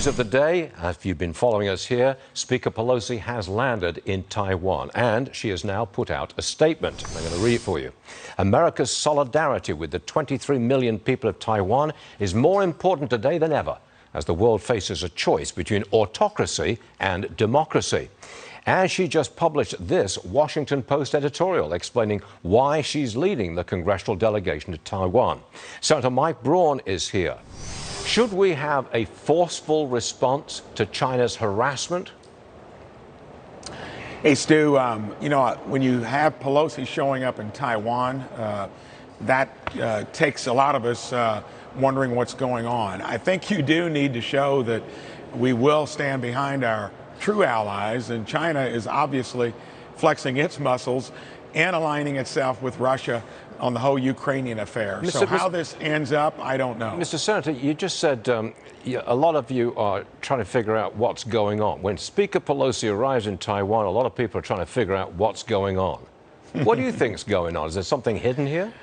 news of the day, if you've been following us here, Speaker Pelosi has landed in Taiwan, and she has now put out a statement. I'm going to read it for you. America's solidarity with the 23 million people of Taiwan is more important today than ever, as the world faces a choice between autocracy and democracy. And she just published this Washington Post editorial explaining why she's leading the congressional delegation to Taiwan. Senator Mike Braun is here. Should we have a forceful response to China's harassment? Hey, Stu, when you have Pelosi showing up in Taiwan, that takes a lot of us wondering what's going on. I think you do need to show that we will stand behind our true allies, and China is obviously flexing its muscles and aligning itself with Russia on the whole Ukrainian affair. So how this ends up, I don't know. Mr. Senator, you just said a lot of you are trying to figure out what's going on. When Speaker Pelosi arrives in Taiwan, a lot of people are trying to figure out what's going on. What do you think is going on? Is there something hidden here?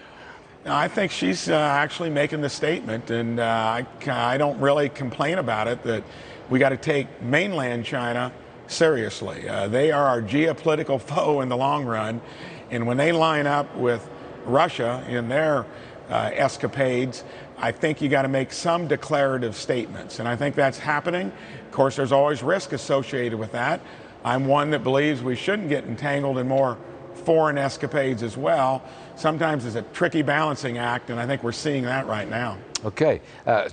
I think she's actually making the statement, and I don't really complain about it, that we got to take mainland China seriously. They are our geopolitical foe in the long run, and when they line up with Russia in their escapades, I think you got to make some declarative statements, and I think that's happening. Of course, there's always risk associated with that. I'm one that believes we shouldn't get entangled in more foreign escapades as well. Sometimes it's a tricky balancing act, and I think we're seeing that right now. Okay.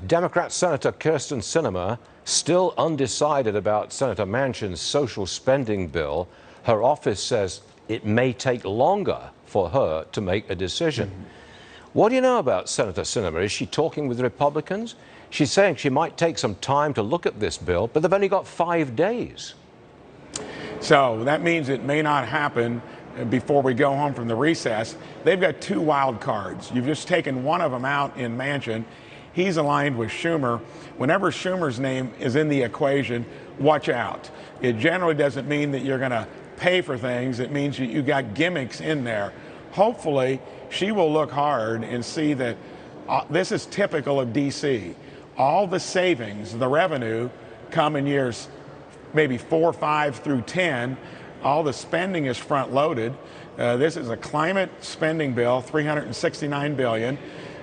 Democrat Senator Kyrsten Sinema still undecided about Senator Manchin's social spending bill. Her office says it may take longer for her to make a decision. What do you know about Senator Sinema? Is she talking with Republicans? She's saying she might take some time to look at this bill, but they've only got 5 days. So that means it may not happen before we go home from the recess. They've got 2 wild cards. You've just taken one of them out in Manchin. He's aligned with Schumer. Whenever Schumer's name is in the equation, watch out. It generally doesn't mean that you're going to pay for things. It means you got gimmicks in there. Hopefully, she will look hard and see that this is typical of D.C. All the savings, the revenue, come in years maybe 4, 5 through 10. All the spending is front loaded. This is a climate spending bill, $369 billion,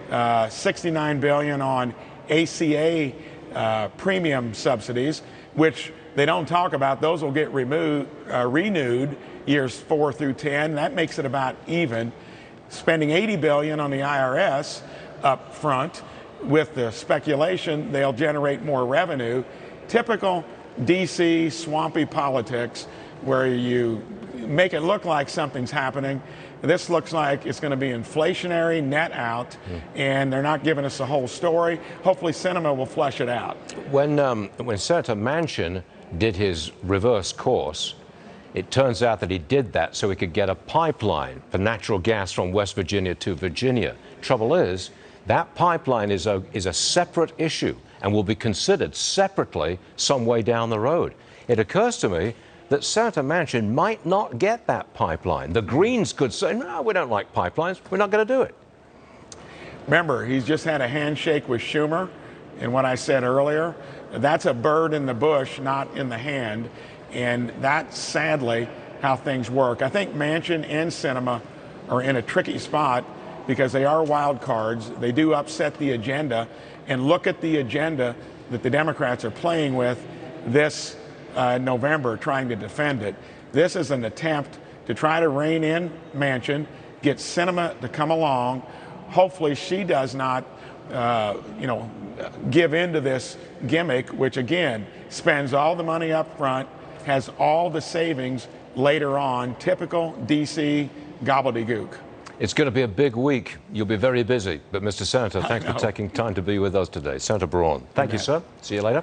$69 billion on ACA premium subsidies, which they don't talk about. Those will get renewed years 4 through 10. That makes it about even. Spending $80 billion on the IRS up front, with the speculation they'll generate more revenue. Typical D.C. swampy politics, where you make it look like something's happening. This looks like it's going to be inflationary, net out, and they're not giving us the whole story. Hopefully Sinema will flesh it out. When Senator Manchin did his reverse course, it turns out that he did that so he could get a pipeline for natural gas from West Virginia to Virginia. Trouble is, that pipeline is a separate issue and will be considered separately some way down the road. It occurs to me that Senator Manchin might not get that pipeline. The Greens could say, no, we don't like pipelines. We're not going to do it. Remember, he's just had a handshake with Schumer. And what I said earlier, that's a bird in the bush, not in the hand. And that's sadly how things work. I think Manchin and Sinema are in a tricky spot because they are wild cards. They do upset the agenda. And look at the agenda that the Democrats are playing with this November, trying to defend it. This is an attempt to try to rein in Manchin, get Sinema to come along. Hopefully she does not, give into this gimmick, which again spends all the money up front, has all the savings later on. Typical D.C. gobbledygook. It's going to be a big week. You'll be very busy. But Mr. Senator, thanks for taking time to be with us today. Senator Braun, thank you, sir. See you later.